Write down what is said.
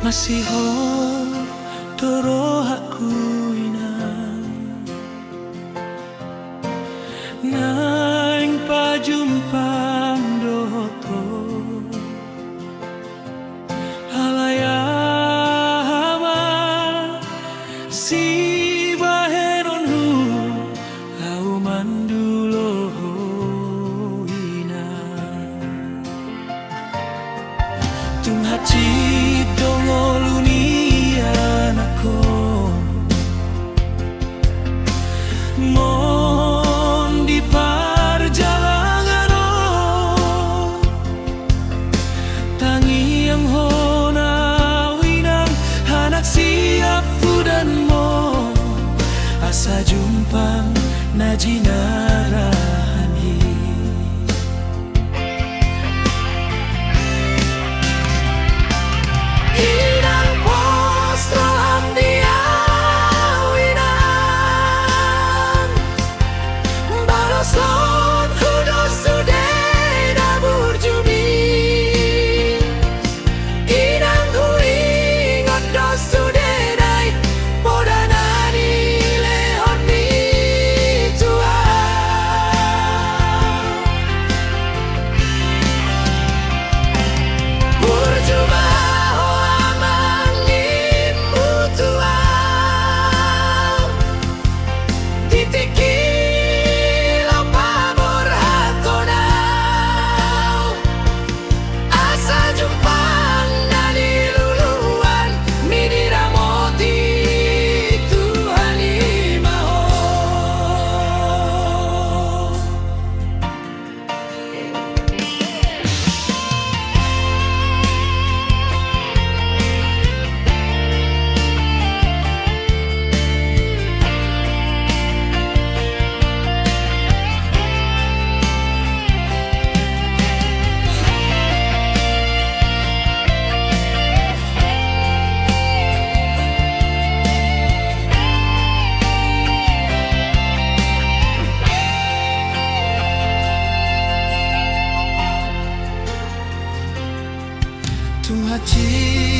masih ho toro aku ina nang pajumpang doto halayama si baheron hu lau mandulo ina tung haci dongolunia nako mon di perjalanan tangi yang hona winang anak siap dan mo asa jumpang najinarani inang postro hamdia winang baloson hudos sudai dabur jumi inang huingot dos sudai podanani lehon mi tua burjuma ho amangin mutua ditiki lau pamor hatonau asa jumpang nani luluan minira moti Tuhan imaho tung haci